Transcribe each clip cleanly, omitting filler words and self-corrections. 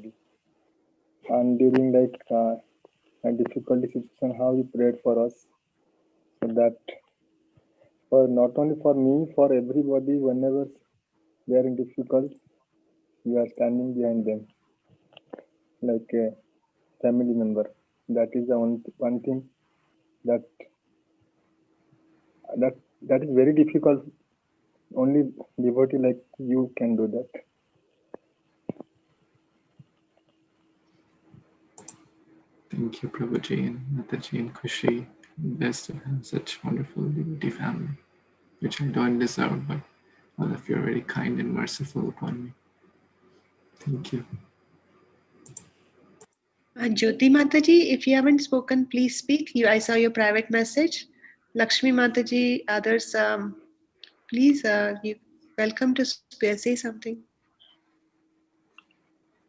everybody. And during a difficult situation, how you prayed for us, so that for not only for me, for everybody, whenever they are in difficult, you are standing behind them like a family member. That is the one thing that that is very difficult. Only devotee like you can do that. Thank you, Prabhuji and Mataji and Kushi. Blessed to have such wonderful devotee family, which I don't deserve, but all of you are very kind and merciful upon me. Thank you. Jyoti Mataji, if you haven't spoken, please speak. I saw your private message. Lakshmi Mataji, others, please, you welcome to say something.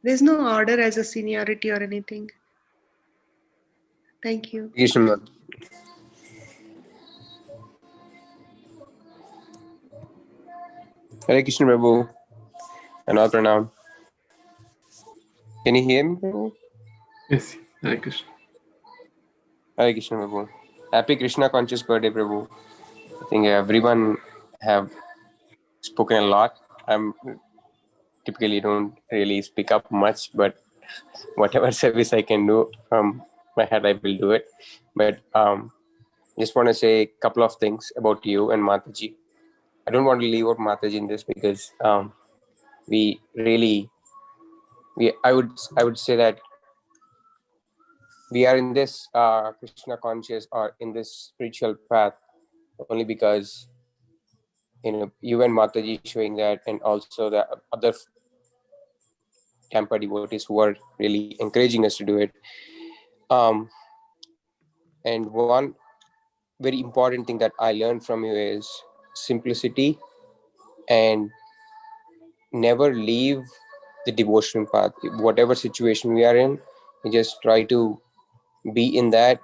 There's no order as a seniority or anything. Thank you. Kṛṣṇa. Hare Krishna Prabhu, and all pranam. Can you hear me, Prabhu? Yes, Hare Krishna. Hare Krishna Prabhu. Happy Krishna conscious birthday, Prabhu. I think everyone have spoken a lot. I'm typically don't really speak up much, but whatever service I can do from my head, I will do it. But just want to say a couple of things about you and Mataji. I don't want to leave out Mataji in this because I would say that we are in this Krishna conscious or in this spiritual path only because you and Mataji showing that, and also the other Tampa devotees who are really encouraging us to do it. And one very important thing that I learned from you is simplicity and never leave the devotional path. Whatever situation we are in, we just try to be in that.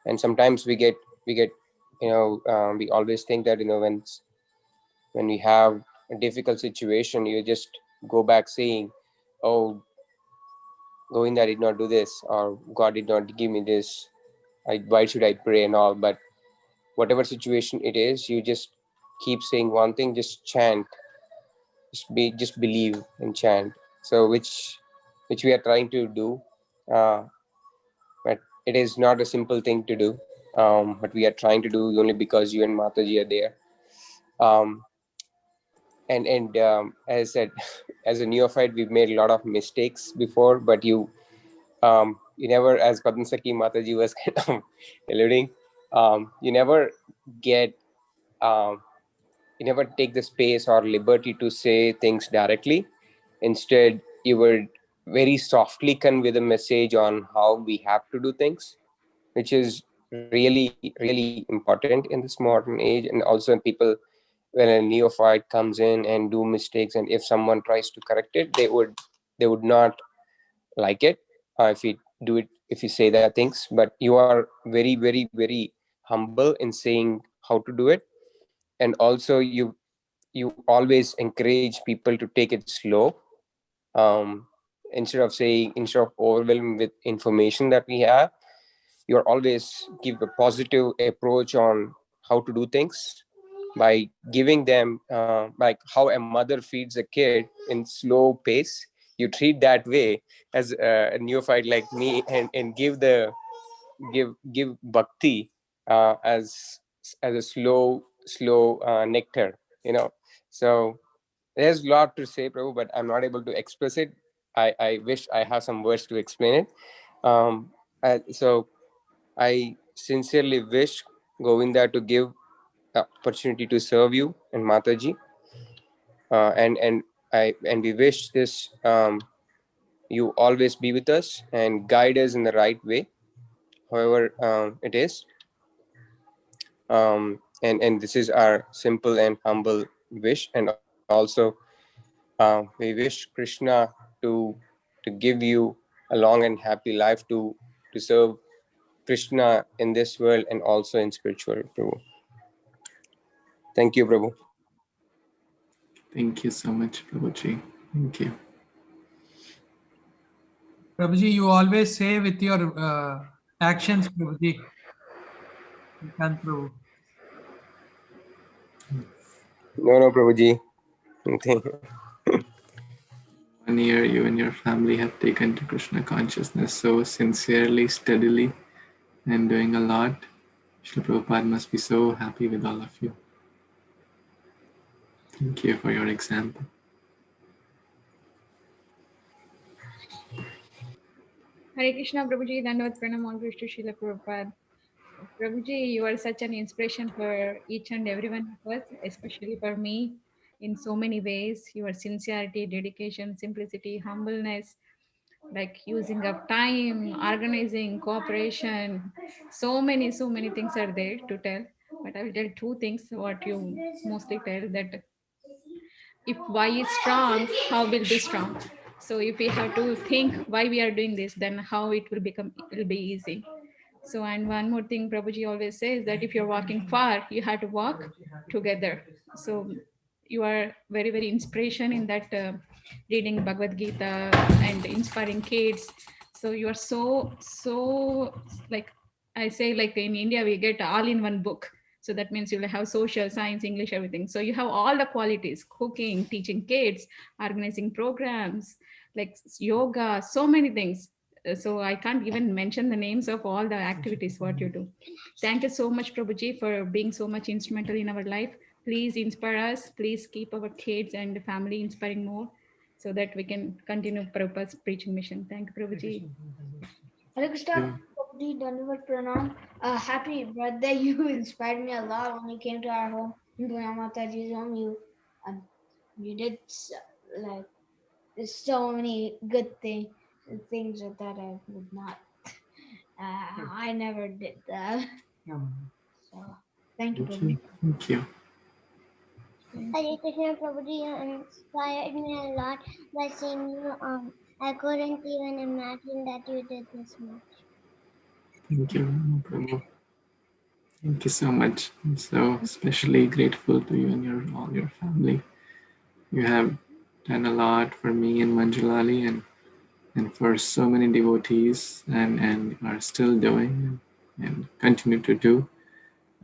And sometimes we get we always think that when we have a difficult situation, you just go back saying, oh, Govinda did not do this, or God did not give me this, why should I pray and all. But whatever situation it is, you just keep saying one thing, just chant, just believe and chant. So which we are trying to do, but it is not a simple thing to do, but we are trying to do only because you and Mataji are there. And as I said, as a neophyte, we've made a lot of mistakes before, but you never, as Padma Sakhi Mataji was kind of alluding, you never get, you never take the space or liberty to say things directly. Instead, you would very softly convey the message on how we have to do things, which is really, really important in this modern age. And also people, when a neophyte comes in and do mistakes, and if someone tries to correct it, they would not like it if you say that things. But you are very, very, very humble in saying how to do it. And also you always encourage people to take it slow, instead of overwhelming with information that we have. You always give a positive approach on how to do things by giving them like how a mother feeds a kid in slow pace. You treat that way as a neophyte like me, and give bhakti as a slow nectar, So there's a lot to say, Prabhu, but I'm not able to express it. I wish I have some words to explain it. So I sincerely wish Govinda to give the opportunity to serve you and Mataji, and we wish this you always be with us and guide us in the right way, however it is. And this is our simple and humble wish. And also we wish Krishna to give you a long and happy life to serve Krishna in this world and also in spiritual, Prabhu. Thank you, Prabhu. Thank you so much, Prabhuji. Thank you. Prabhuji, you always say with your actions, Prabhuji. Shrikant Prabhu. No, Prabhuji. 1 year, you and your family have taken to Krishna consciousness so sincerely, steadily, and doing a lot. Srila Prabhupada must be so happy with all of you. Thank you for your example. Hare Krishna, Prabhuji, Dandavat Pranam, all glories to Srila Prabhupada. Prabhuji, you are such an inspiration for each and every one of us, especially for me, in so many ways. Your sincerity, dedication, simplicity, humbleness, like using of time, organizing, cooperation, so many things are there to tell. But I will tell two things what you mostly tell, that if why is strong, how will be strong. So if we have to think why we are doing this, then how it will become, it will be easy. So, and one more thing Prabhuji always says, that if you're walking far, you have to walk together. So you are very inspiration in that reading Bhagavad Gita and inspiring kids. So you are so like, I say, like in India we get all in one book. So that means you'll have social, science, English, everything. So you have all the qualities: cooking, teaching kids, organizing programs, like yoga, so many things. So I can't even mention the names of all the activities what you do. Thank you so much, Prabhuji, for being so much instrumental in our life. Please inspire us. Please keep our kids and family inspiring more, so that we can continue Prabhupada's preaching mission. Thank you, Prabhuji. Hare Krishna, Prabhuji, Dandavat Pranam. Happy birthday. You inspired me a lot when you came to our home, in Pune Mataji's home. You did like so many good things that I would not. I never did that. So thank you, Prabhuji. Thank you. Hare Krishna, Prabhuji, you inspired me a lot by seeing you. I couldn't even imagine that you did this much. Thank you, Prabhu. Thank you so much. I'm so especially grateful to you and all your family. You have done a lot for me and Manjulali and for so many devotees, and are still doing and continue to do.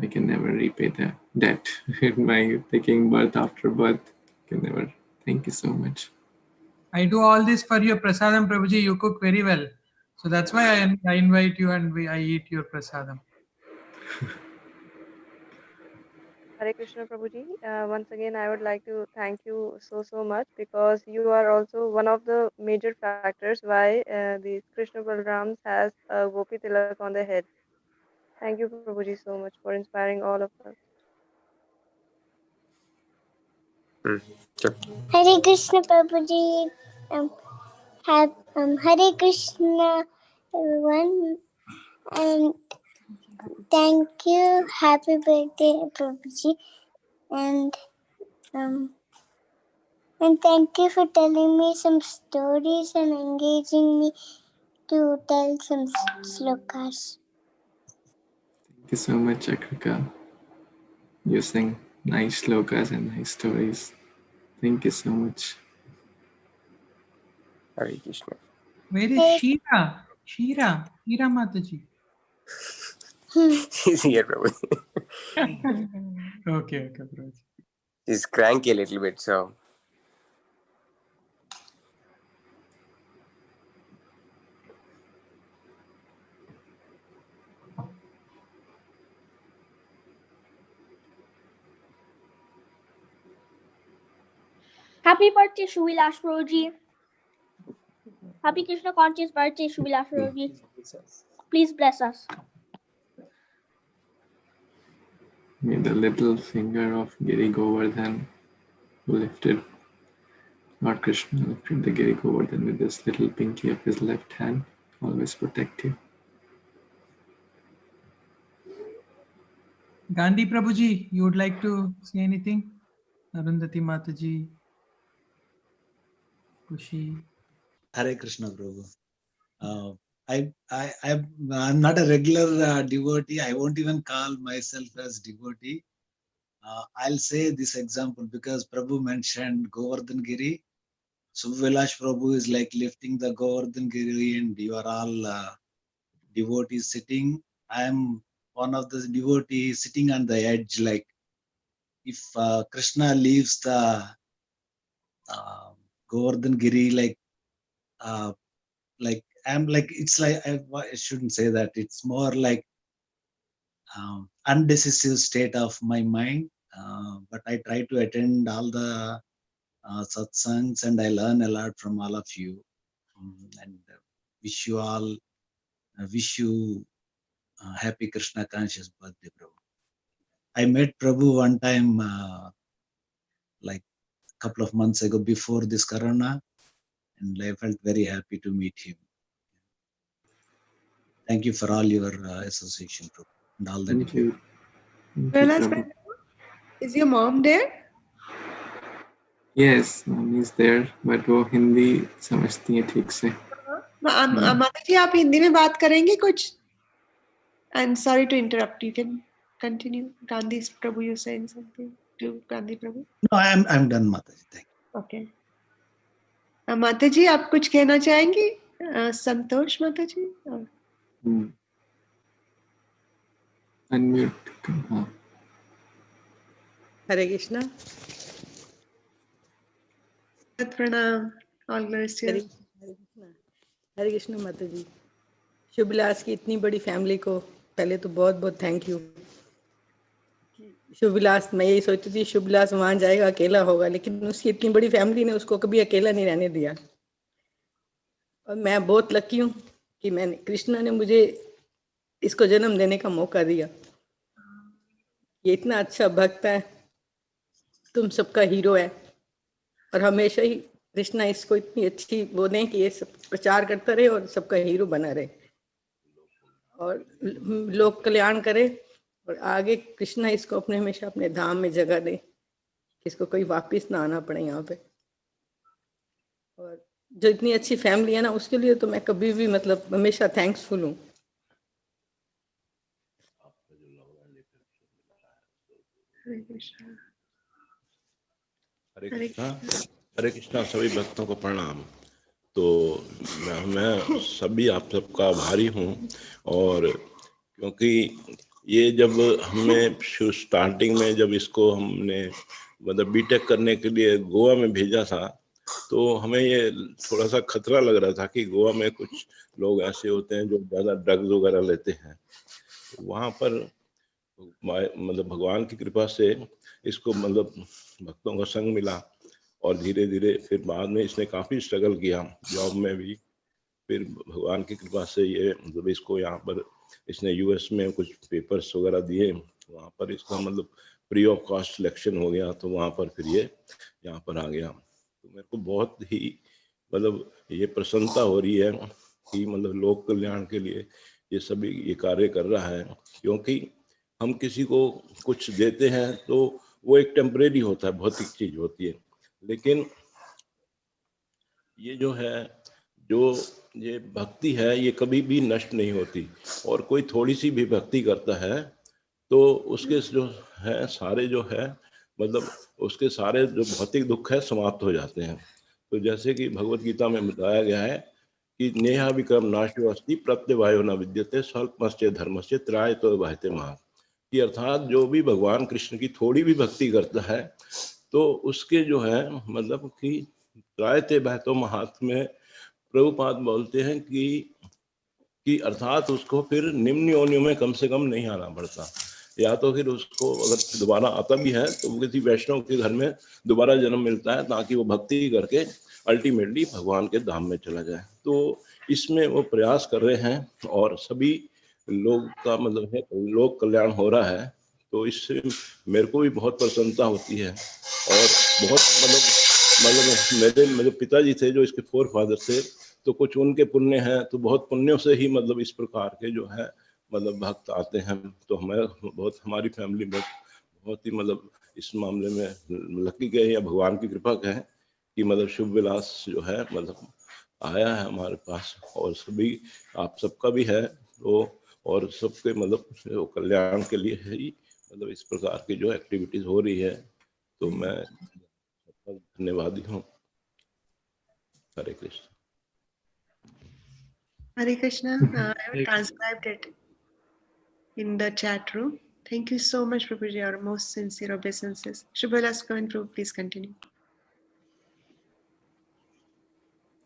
I can never repay the debt in my taking birth after birth. Can never. Thank you so much. I do all this for your prasadam, Prabhuji. You cook very well. So that's why I invite you and I eat your prasadam. Hare Krishna Prabhuji. Once again, I would like to thank you so much, because you are also one of the major factors why the Krishna Balrams has a Gopi Tilak on their head. Thank you, Prabhuji, so much for inspiring all of us. Sure. Hare Krishna, Prabhuji. Hare Krishna, everyone. And thank you. Happy birthday, Prabhuji. And thank you for telling me some stories and engaging me to tell some slokas. Thank you so much, Chakrika. You sing nice slokas and nice stories. Thank you so much. Hare Krishna. Where is Shira? Shira Mataji. He's here, Prabhu. Okay, Prabhuji. He's cranky a little bit, so. Happy birthday, Shuvilash Prabhuji. Happy Krishna conscious birthday, Shuvilash Prabhuji. Please bless us. May the little finger of Giri Govardhan, who lifted Lord Krishna, lifted the Giri Govardhan with this little pinky of his left hand, always protect you. Gandhi Prabhuji, you would like to say anything? Arundhati Mataji, Kushi. Hare Krishna, Prabhu. I'm not a regular devotee. I won't even call myself as devotee. I'll say this example because Prabhu mentioned Govardhan Giri. Subvilash Prabhu is like lifting the Govardhan Giri, and you are all devotees sitting. I am one of the devotees sitting on the edge. Like if Kṛṣṇa leaves the Govardhan Giri, like I'm like, it's like I shouldn't say that. It's more like undecisive state of my mind. But I try to attend all the satsangs, and I learn a lot from all of you. And wish you all, wish you happy Krishna conscious birthday, Prabhu. I met Prabhu one time, like a couple of months ago before this Corona, and I felt very happy to meet him. Thank you for all your association, Prabhu, and all the Thank you. Thank you, Realize, Prabhu. is your mom there? Yes, mom is there, but वो हिंदी समझती है ठीक से. माता जी आप हिंदी में बात करेंगे कुछ? And sorry to interrupt. You can continue. Gandhi Prabhu, you saying something to Gandhi Prabhu? No, I'm done, Mataji. Thank you. Okay. माता जी आप कुछ कहना चाहेंगी? संतोष माता जी? Unmute. हाँ. Hare Krishna. प्रणाम. All glories to you. हरे कृष्ण माता जी. शुभविलास की इतनी बड़ी फैमिली को पहले तो बहुत बहुत थैंक यू. शुभविलास, मैं यही सोचती थी शुभविलास वहां जाएगा अकेला होगा, लेकिन उसकी इतनी बड़ी फैमिली ने उसको कभी अकेला नहीं रहने दिया. और मैं बहुत लकी हूँ कि मैंने, कृष्णा ने मुझे इसको जन्म देने का मौका दिया. ये इतना अच्छा भक्त है, तुम सबका हीरो है, और हमेशा ही कृष्णा इसको इतनी अच्छी वो दें कि ये सब प्रचार करता रहे और सबका हीरो बना रहे और लोक कल्याण करे, और आगे कृष्णा इसको अपने हमेशा अपने धाम में जगह दे, इसको कोई वापिस ना आना पड़े यहाँ पे. और जो इतनी अच्छी फैमिली है ना, उसके लिए तो मैं कभी भी मतलब हमेशा थैंक्सफुल हूँ. हरे कृष्णा. हरे कृष्णा. सभी भक्तों को प्रणाम. तो मैं सभी आप सबका आभारी हूँ, और क्योंकि ये जब हमें स्टार्टिंग में जब इसको हमने मतलब बीटेक करने के लिए गोवा में भेजा था, तो हमें ये थोड़ा सा खतरा लग रहा था कि गोवा में कुछ लोग ऐसे होते हैं जो ज़्यादा ड्रग्स वगैरह लेते हैं. वहाँ पर मतलब भगवान की कृपा से इसको मतलब भक्तों का संग मिला, और धीरे धीरे फिर बाद में इसने काफ़ी स्ट्रगल किया जॉब में भी. फिर भगवान की कृपा से ये मतलब इसको यहाँ पर इसने यूएस में कुछ पेपर्स वगैरह दिए, वहाँ पर इसका मतलब फ्री ऑफ कॉस्ट सिलेक्शन हो गया, तो वहाँ पर फिर ये यहाँ पर आ गया. तो मेरे को बहुत ही मतलब ये प्रसन्नता हो रही है कि मतलब लोक कल्याण के लिए ये सभी ये कार्य कर रहा है. क्योंकि हम किसी को कुछ देते हैं तो वो एक टेम्परेरी होता है, भौतिक चीज होती है, लेकिन ये जो है, जो ये भक्ति है, ये कभी भी नष्ट नहीं होती. और कोई थोड़ी सी भी भक्ति करता है तो उसके जो है सारे जो है मतलब उसके सारे जो भौतिक दुख है समाप्त हो जाते हैं. तो जैसे कि भगवत गीता में बताया गया है कि नेहा विक्रम नाश्यो अस्ति प्रत्यवायो न विद्यते स्वल्पमस्य धर्मस्य त्रायतो भायते महा. कि अर्थात जो भी भगवान कृष्ण की थोड़ी भी भक्ति करता है तो उसके जो है मतलब कि त्रायते भायतो महात्म में प्रभुपाद बोलते हैं कि अर्थात उसको फिर निम्न योनियों में कम से कम नहीं आना पड़ता, या तो फिर उसको अगर दोबारा आता भी है तो वो किसी वैष्णव के घर में दोबारा जन्म मिलता है ताकि वो भक्ति करके अल्टीमेटली भगवान के धाम में चला जाए. तो इसमें वो प्रयास कर रहे हैं और सभी लोग का मतलब है लोक कल्याण हो रहा है. तो इससे मेरे को भी बहुत प्रसन्नता होती है. और बहुत मतलब मेरे पिताजी थे जो इसके फोर फादर थे, तो कुछ उनके पुण्य हैं, तो बहुत पुण्यों से ही मतलब इस प्रकार के जो है मतलब भक्त आते हैं. तो हमारी फैमिली बहुत ही मतलब इस मामले में लकी कहें या भगवान की कृपा कहें कि मतलब शुभ विलास जो है मतलब आया है हमारे पास, और सभी आप सबका भी है. तो और सबके मतलब कल्याण के लिए ही मतलब इस प्रकार की जो एक्टिविटीज हो रही है. तो मैं सबका धन्यवादी हूँ. Hare Krishna. Hare Krishna. I have transcribed it in the chat room. Thank you so much, Prabhuji. Our most sincere obeisances. Shubhalas Kavan Prabhu, please continue.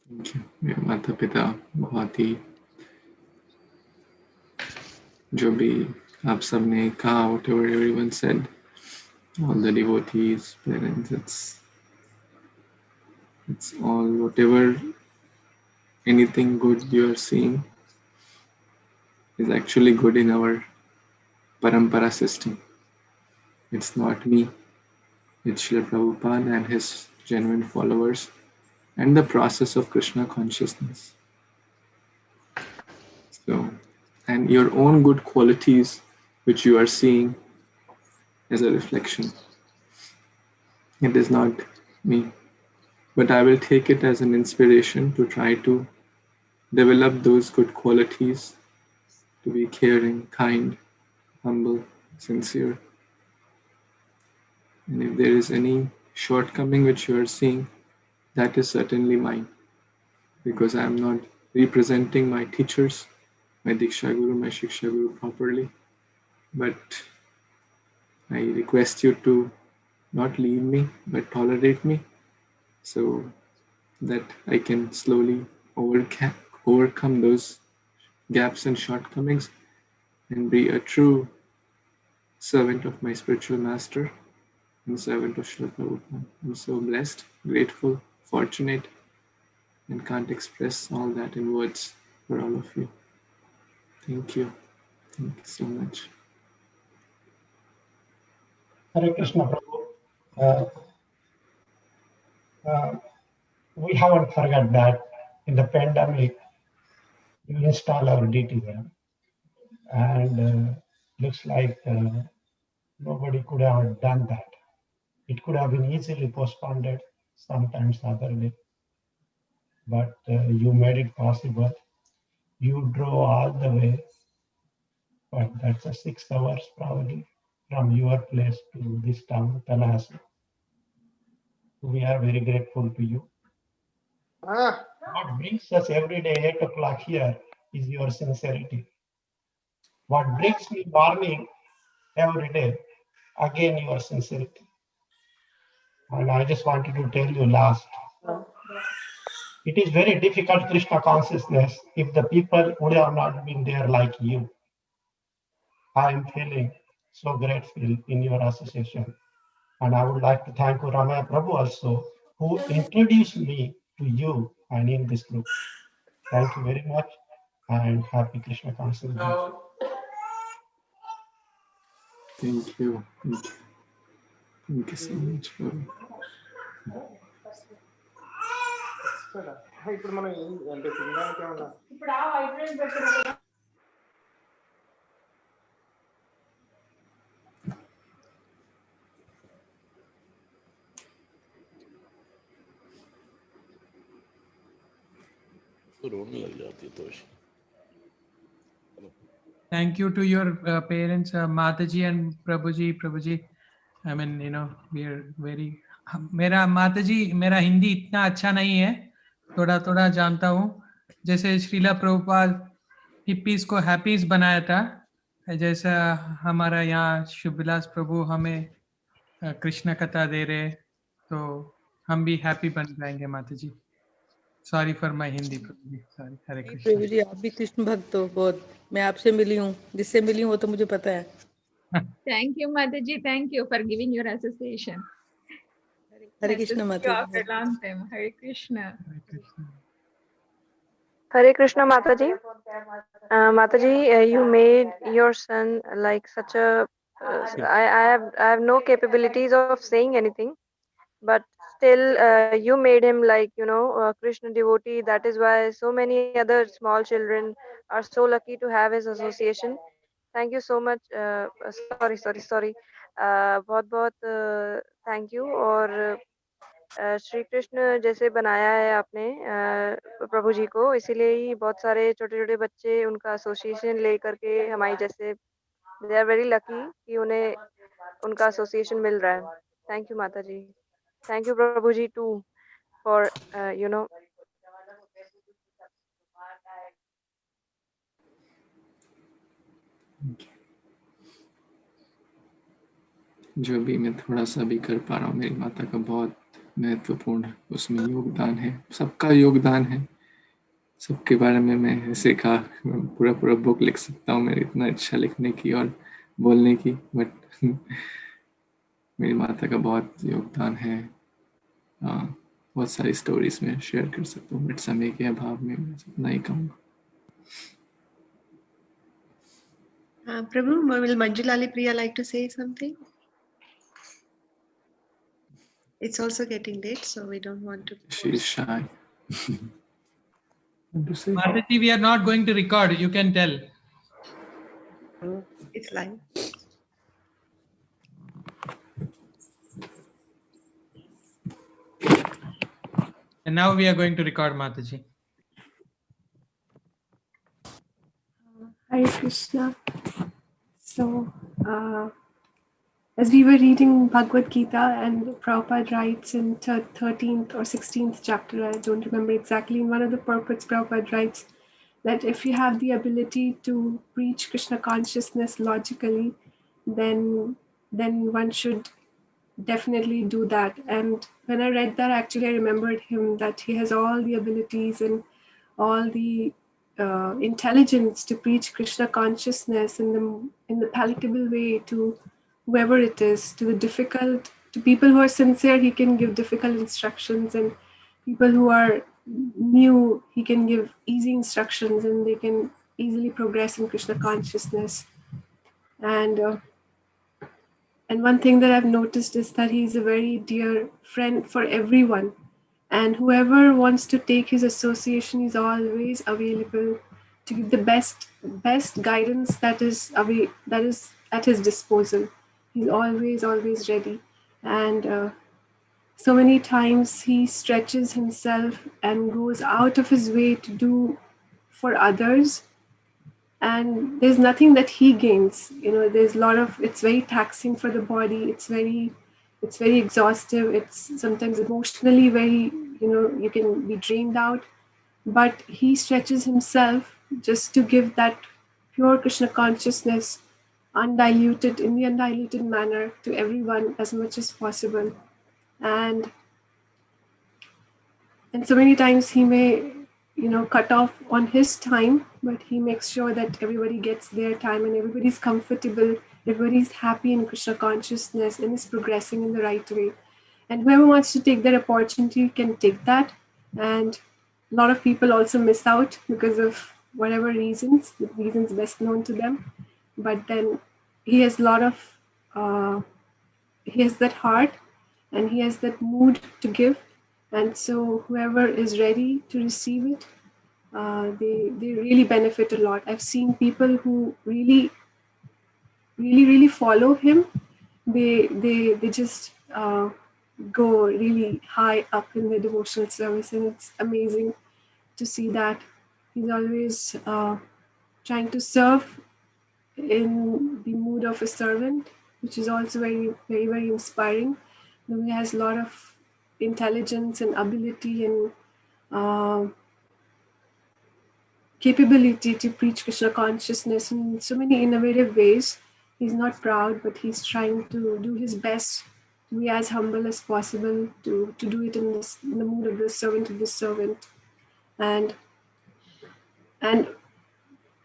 Thank you. मेरे माता पिता बहुत ही जो भी आप सब ने कहा, whatever everyone said, all the devotees, parents, it's all, whatever, anything good you are seeing is actually good in our parampara system. It's not me, it's Srila Prabhupada and his genuine followers and the process of Krishna consciousness. So, and your own good qualities which you are seeing as a reflection. It is not me, but I will take it as an inspiration to try to develop those good qualities, to be caring, kind, humble, sincere. And if there is any shortcoming which you are seeing, that is certainly mine, because I am not representing my teachers, my Diksha Guru, my Shiksha Guru properly. But I request you to not leave me, but tolerate me, so that I can slowly overcome those gaps and shortcomings and be a true servant of my spiritual master and servant of Srila Prabhupada. I'm so blessed, grateful, fortunate, and can't express all that in words for all of you. Thank you. Thank you so much. Hare Krishna Prabhu. We haven't forgot that in the pandemic, you install our DTM, and looks like nobody could have done that. It could have been easily postponed sometimes other day, but you made it possible. You drove all the way, but that's a 6 hours probably from your place to this town, Tallahassee. We are very grateful to you. What brings us every day 8 o'clock here is your sincerity. What brings me morning every day, again your sincerity. And I just wanted to tell you last, it is very difficult Krishna consciousness if the people would have not been there like you. I am feeling so grateful in your association. And I would like to thank Ramaya Prabhu also, who introduced me to you and in this group. Thank you very much and happy Krishna consciousness. Thank you. Thank you so much, Prabhu. रोने लग जाती है तो Thank you to your parents, Mataji and Prabhuji. Prabhuji, I mean, we are very. मेरा माताजी, मेरा हिंदी इतना अच्छा नहीं है, थोड़ा थोड़ा जानता हूँ. जैसे श्रीला प्रभुपाद हिप्पीज को हैप्पीज बनाया था, जैसा हमारा यहाँ शुभविलास प्रभु हमें कृष्ण कथा दे रहे, तो हम भी हैप्पी बन जाएंगे. माताजी, सॉरी फॉर माय हिंदी. प्रभु जी, सॉरी. हरे कृष्ण. प्रभु जी, आप भी कृष्ण भक्त हो बहुत. मैं आपसे मिली हूँ, जिससे मिली हूँ वो तो मुझे पता है. Thank you, Mataji. Thank you for giving your association. Hare Krishna, Mataji. After a long time. Hare Krishna. Hare Krishna, Mataji. Mataji, you made your son like such a. I have no capabilities of saying anything, but still you made him like Krishna devotee. That is why so many other small children are so lucky to have his association. Thank you so much. Sorry. बहुत बहुत thank you. और श्री कृष्ण जैसे बनाया है आपने प्रभु जी को, इसीलिए ही बहुत सारे छोटे छोटे बच्चे उनका एसोसिएशन ले करके हमारे जैसे दे आर वेरी लकी कि उन्हें उनका एसोसिएशन मिल रहा है. थैंक यू माता जी. थैंक यू प्रभु जी टू फॉर जो भी मैं थोड़ा सा भी कर पा रहा हूँ, मेरी माता का बहुत महत्वपूर्ण उसमें योगदान है, सबका योगदान है। सबके बारे में मैं ऐसे कहा पूरा पूरा बुक लिख सकता हूँ, मेरी इतना अच्छा लिखने की और बोलने की, बट मेरी माता का बहुत योगदान है। बहुत सारी स्टोरीज में शेयर कर सकता हूँ, बट समय के अभाव में मैं इतना ही कहूँगा। Prabhu, will Manjulali Priya like to say something? It's also getting late, so we don't want to. She is shy. Mataji, we are not going to record. You can tell. It's live. And now we are going to record, Mataji. Hare Krishna. So, as we were reading Bhagavad Gita, and Prabhupada writes in 13th or 16th chapter, I don't remember exactly, in one of the purports, Prabhupada writes that if you have the ability to preach Krishna consciousness logically, then one should definitely do that. And when I read that, actually I remembered him, that he has all the abilities and all the intelligence to preach Krishna consciousness in the palatable way to whoever it is, to people who are sincere, he can give difficult instructions, and people who are new, he can give easy instructions, and they can easily progress in Krishna consciousness. And one thing that I've noticed is that he's a very dear friend for everyone. And whoever wants to take his association is always available to give the best guidance that is at his disposal. He's always ready. And so many times he stretches himself and goes out of his way to do for others. And there's nothing that he gains. There's it's very taxing for the body. It's very exhaustive. It's sometimes emotionally very, you can be drained out. But he stretches himself just to give that pure Krishna consciousness in the undiluted manner to everyone as much as possible. And so many times he may, cut off on his time, but he makes sure that everybody gets their time and everybody's comfortable, everybody's happy in Krishna consciousness and is progressing in the right way. And whoever wants to take that opportunity can take that. And a lot of people also miss out because of whatever reasons, the reasons best known to them. But then he has he has that heart and he has that mood to give. And so whoever is ready to receive it, they really benefit a lot. I've seen people who really follow him. They just go really high up in the devotional service, and it's amazing to see that he's always trying to serve in the mood of a servant, which is also very, very, very inspiring. He has a lot of intelligence and ability and capability to preach Krishna consciousness in so many innovative ways. He's not proud, but he's trying to do his best to be as humble as possible, to do it in the mood of the servant of the servant. And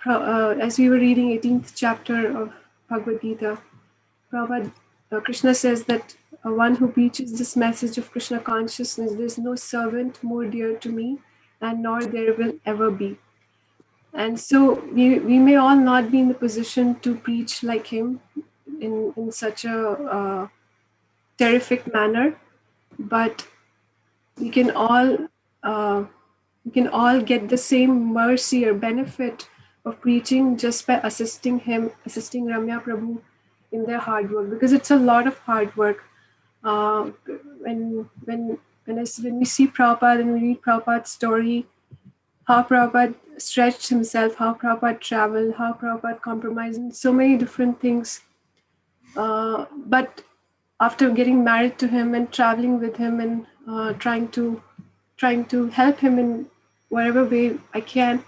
as we were reading 18th chapter of Bhagavad Gita, Krishna says that one who preaches this message of Krishna consciousness, there's no servant more dear to me, and nor there will ever be. And so we may all not be in the position to preach like him in such a terrific manner, but we can all get the same mercy or benefit of preaching just by assisting Ramya Prabhu in their hard work, because it's a lot of hard work. When we see Prabhupada and we read Prabhupada's story, how Prabhupada stretched himself, how Prabhupada traveled, how Prabhupada compromised in so many different things. But after getting married to him and traveling with him and trying to help him in whatever way I can,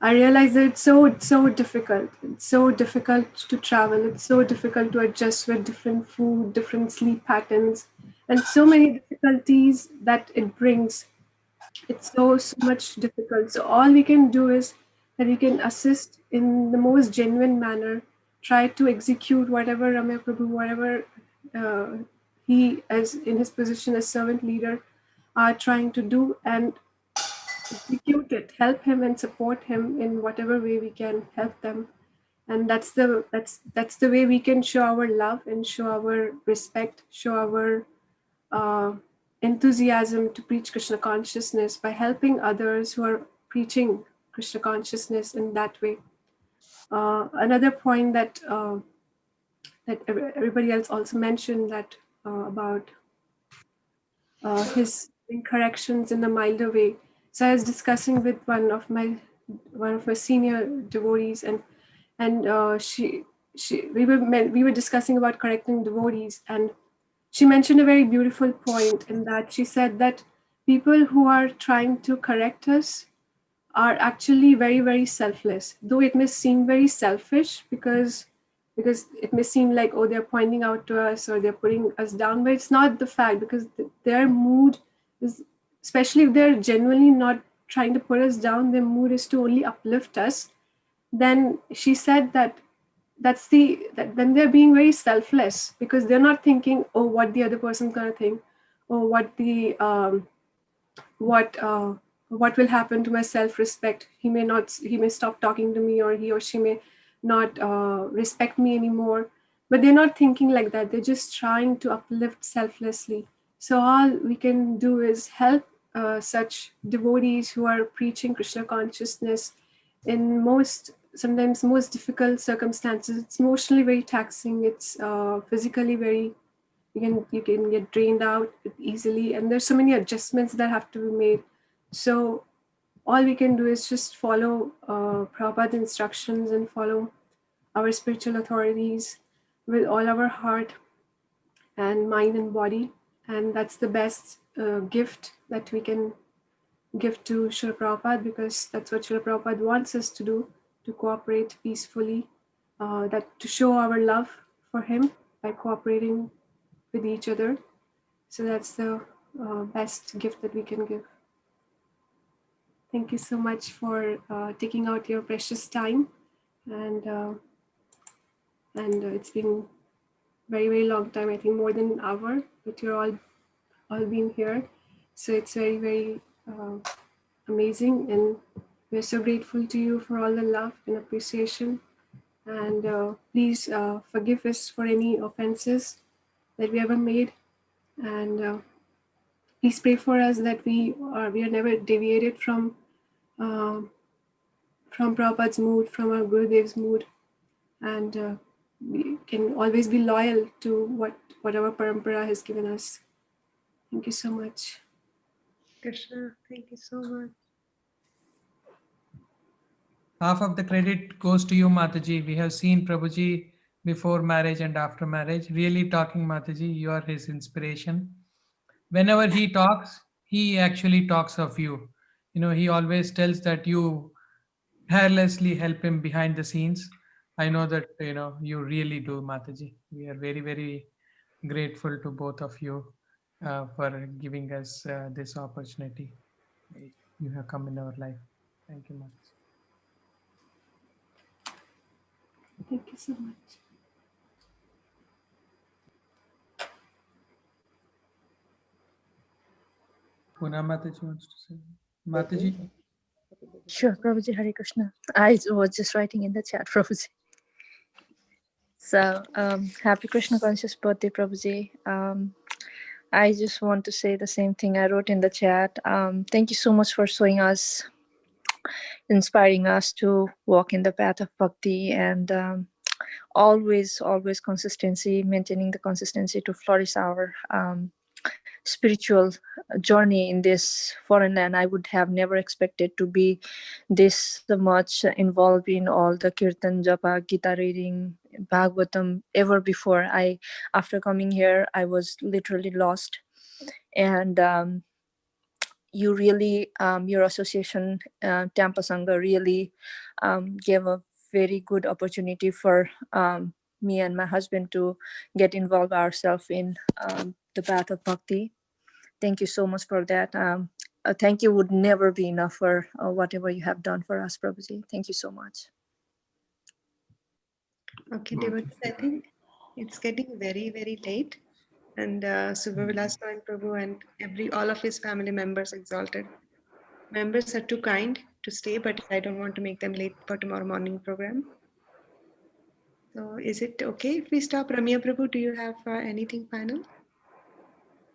I realized that it's so difficult. It's so difficult to travel. It's so difficult to adjust with different food, different sleep patterns, and so many difficulties that it brings. It's so much difficult. So all we can do is that we can assist in the most genuine manner, try to execute whatever Ramya Prabhu, whatever he, as in his position as servant leader, are trying to do, and execute it, help him and support him in whatever way we can help them. And that's the way we can show our love and show our respect, show our enthusiasm to preach Krishna consciousness by helping others who are preaching Krishna consciousness in that way. Another point that everybody else also mentioned, that about his corrections in a milder way. So I was discussing with one of my senior devotees, and we were discussing about correcting devotees, and she mentioned a very beautiful point in that she said that people who are trying to correct us are actually very selfless, though it may seem very selfish because it may seem like, oh, they're pointing out to us or they're putting us down, but it's not the fact, because their mood is, especially if they're genuinely not trying to put us down, their mood is to only uplift us. Then she said that then they're being very selfless, because they're not thinking, oh, what the other person's gonna think, or what will happen to my self-respect. He may stop talking to me, or he or she may not respect me anymore. But they're not thinking like that. They're just trying to uplift selflessly. So all we can do is help such devotees who are preaching Krishna consciousness in sometimes most difficult circumstances. It's emotionally very taxing. It's physically very, you can get drained out easily, and there's so many adjustments that have to be made. So all we can do is just follow Prabhupada's instructions and follow our spiritual authorities with all our heart and mind and body, and that's the best gift that we can give to Srila Prabhupada, because that's what Srila Prabhupada wants us to do, to cooperate peacefully, that to show our love for him by cooperating with each other. So that's the best gift that we can give. Thank you so much for taking out your precious time, and it's been very long time. I think more than an hour, but you're all been here, so it's very amazing, and we're so grateful to you for all the love and appreciation. And please forgive us for any offenses that we ever made, and please pray for us that we are never deviated from Prabhupada's mood, from our Gurudev's mood, and we can always be loyal to what our parampara has given us. Thank you so much. Krishna, thank you so much. Half of the credit goes to you, Mataji. We have seen Prabhuji before marriage and after marriage. Really talking, Mataji, you are his inspiration. Whenever he talks, he actually talks of you. He always tells that you tirelessly help him behind the scenes. I know that, you really do, Mataji. We are very grateful to both of you for giving us this opportunity. You have come in our life. Thank you, Mataji. Thank you so much. Puna Mataji wants to say. Mataji. Sure, Prabhuji, Hare Krishna. I was just writing in the chat, Prabhuji. So, happy Krishna conscious birthday, Prabhuji. I just want to say the same thing I wrote in the chat. Thank you so much for showing us, inspiring us to walk in the path of bhakti, and always consistency, maintaining the consistency to flourish our spiritual journey in this foreign land. I would have never expected to be this much involved in all the kirtan, japa, Gita reading, Bhagavatam ever before. After coming here, I was literally lost, and you really, your association, Tampa Sangha, really gave a very good opportunity for me and my husband to get involved ourselves in the path of bhakti. Thank you so much for that. Thank you would never be enough for whatever you have done for us, Prabhuji. Thank you so much. Okay, devotees, I think it's getting very, very late. And Subhavilas and Prabhu and all of his family members exalted. Members are too kind to stay, but I don't want to make them late for tomorrow morning program. So is it okay if we stop? Ramya Prabhu, do you have anything final?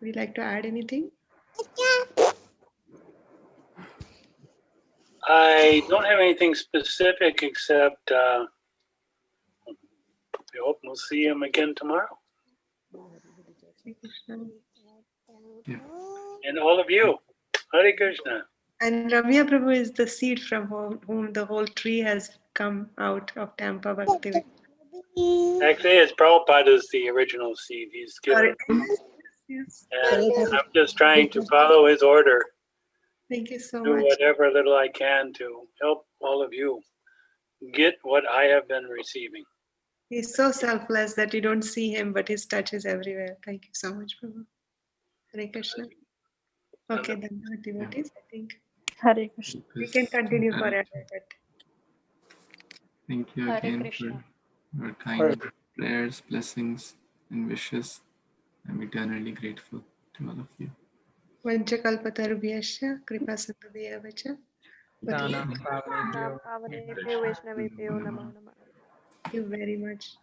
Would you like to add anything? I don't have anything specific except we hope we'll see him again tomorrow. Yeah. And all of you. Hare Krishna. And Ramya Prabhu is the seed from whom the whole tree has come out of Tampa Bhakti. Actually, it's Prabhupada the original seed. He's given. Yes. And I'm just trying to follow his order. Thank you so Do much. whatever little I can to help all of you get what I have been receiving. He's so selfless that you don't see him, but his touch is everywhere. Thank you so much, Prabhu. Hare Krishna. Okay, then devotees, I think Hare Krishna. we can continue forever. But Thank you Hare again Krishna. for your kind prayers, blessings, and wishes. I'm eternally grateful to all of you. Vanchakalpatarubhyasya kripa sindhubhyavacha. Dana Pavanebhyo Vaishnavebhyo Namo Namah. Thank you very much.